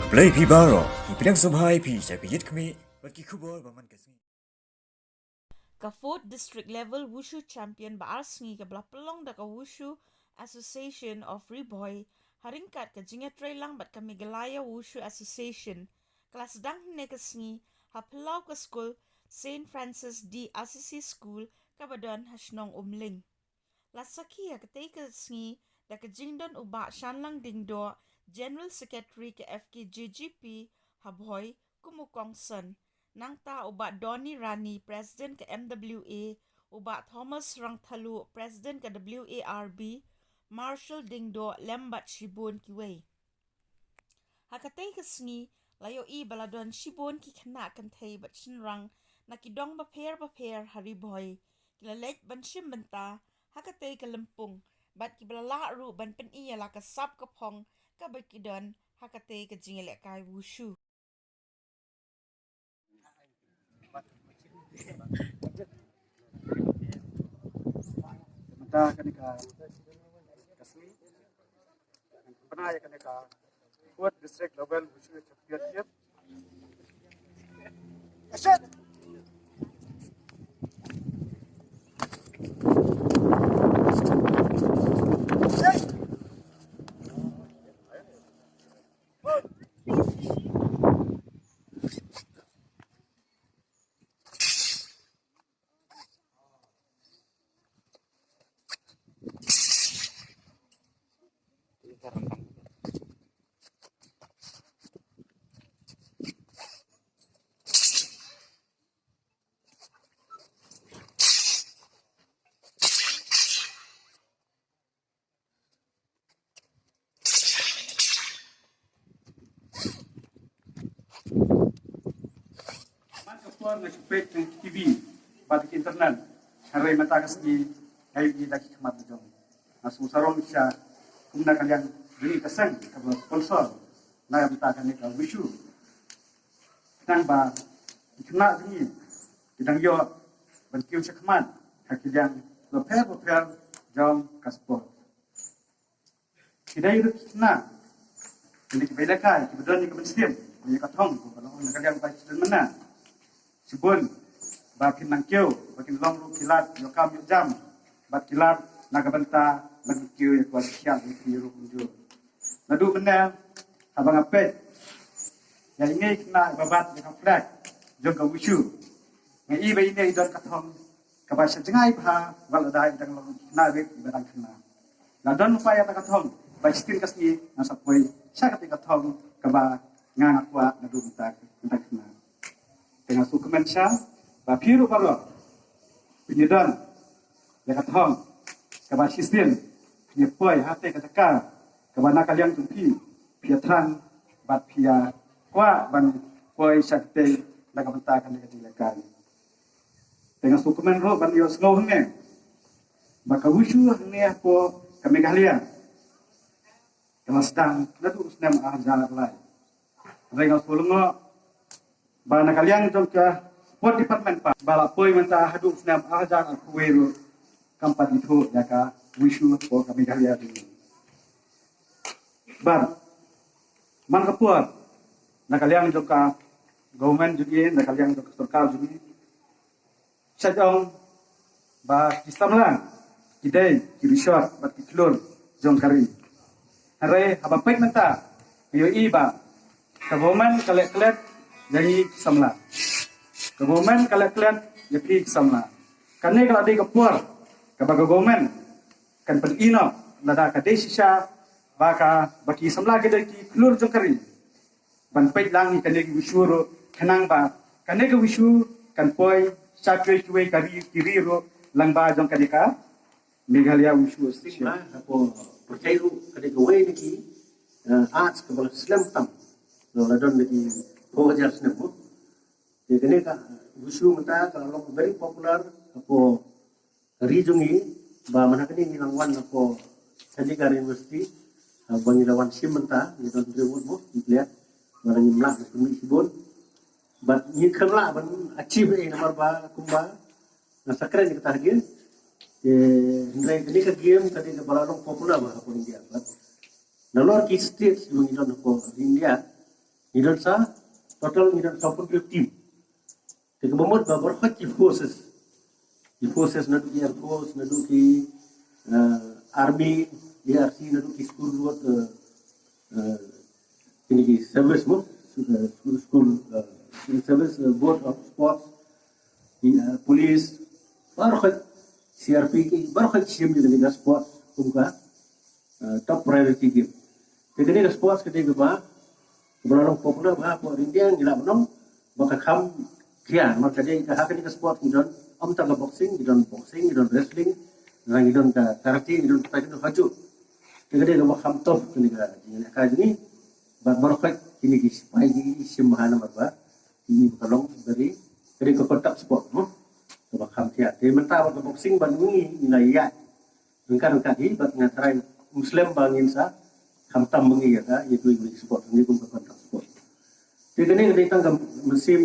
Play Pibaro, Ipinang Subhai Pi, Sapiyit Kami, Bakikubo, Baman Kasmi. Ka 4th district level wushu champion ba Arsngi ka pelong da ka wushu association of Riboy haringkat ka jinga lang bat ka Migalaya wushu association kelas dang ne ka sngi ha pelau ka school St. Francis D. Assisi School ka badan hasnong umling lasaki ka te ka sngi da ka jingdon uba shanlang dingdo General Secretary ka FKJGP Haboy kumukongson nang ta uba Donny Rani, President ka MWA, uba Thomas Rangthalu, President ka WARB, Marshall Dingdo, Lembat Shibon Kiway. Hakatay ka sngi, layo i baladon Shibon ki kana kantay bat shinrang, nakidong baper hariboy, kilalet ban shimbanta, hakatay ka lempung, bat kibalala ru ban pen iya la ka sap kapong, kabakidon, hakatay ka jingilek kay wushu. Mata kaneka kasmi pernah ya kaneka 4th district level wushu championship action Kuar na supet ng TV batik internet haray matakas di ay di lagi kemat dong asu sarong siya kumna kalian beri kasang kabel sponsor na matakan ni ka wishu nang ba kena ni kidang yo bantiu siya kemat hakilian leper jom kaspor kidai rut na ini kebedakan kebetulan ni kebencian ni katong kalau kalian baik dan mana Sibun, bakin nangkiu, bakin long kilat, yokam jam, bat kilat, nagabanta, nagkiu ya kuat siang di ruh unjur. Nadu benar, abang apet, yang ini kena babat dengan flag, jangka wushu. Ngai iba ini idon katong, kabasa jengai bah, waladai dan long narik ibadang kena. Ladon upaya katong, bastin kasni nasapoi, syakat katong, kaba ngangakwa nadu bentak kena. Dengan sukumen syah, bapiru baru penyedan, dekat hong, kabar sistem, penyepoi hati ketekar, kabar nakal yang tumpi, piatran, bat pia, kuat ban poi syakte, laga bentakan dekat dilekan. Dengan sukumen roh ban yo slow hene, maka wushu hene po kami kalian, kalau sedang nadu senam ajar lai, dengan sulungo bana kalian jongka sport department pa bala poi menta hadu snam ajar al kuweru kampat itu jaka wishu po kami kalian ini bar man kapuat na kalian jongka government juga na kalian jongka sarkar juga sajong ba kistamlan kidai kirishot bat kiklur jongkari hare haba pek menta yo iba government kalek jadi samla. Government kalau kalian ya pi samla. Karena kalau ada kepuar, kepada government kan perino lada kadesisha baka baki samla kita ki keluar jongkari. Ban pej langi kan wisuru kenang ba. Karena wishu kan poi sakwe kue kiri langba jongkari ka Meghalaya wishu station. Aku percaya kada gawe niki arts kebalas Islam tam. Ladon niki Hojar senebu, jadi ka wushu mata kalau very popular ako rijungi ba manakani nilangwan ako Chandigarh University ako nilawan simenta ni don rewut mo lihat marang imla kumi sibon but ni khamla ban achieve namar ba kumba na sakra ni katahgin ini ka game tadi ka balalong popular ba ako India but nalor ki states yung don ako India Nidon sa total nidon sa pun tim. Te kebomot ba berhak di forces na di air force na di army DRC na di school buat ini di service mo school service board of sports di police berhak CRP ki berhak siam di dalam sports kumka top priority game. Te kene sports kete ba berorang popular ba po India ngila menong baka kam kia maka dia hakan ke sport ngidon am ta boxing ngidon wrestling ngidon ka karate ngidon ta ngidon haju kene ga kham top kene ga ka jini barkat kini ki pai ki simhana marba ini kalong dari ke kontak sport no ba kham kia te menta ba boxing ban ngi nilai engkan ka hi bat ngatrai muslim bangin sa kham tam mengi ya itu sport ini kum kontak sport te kene ga tang musim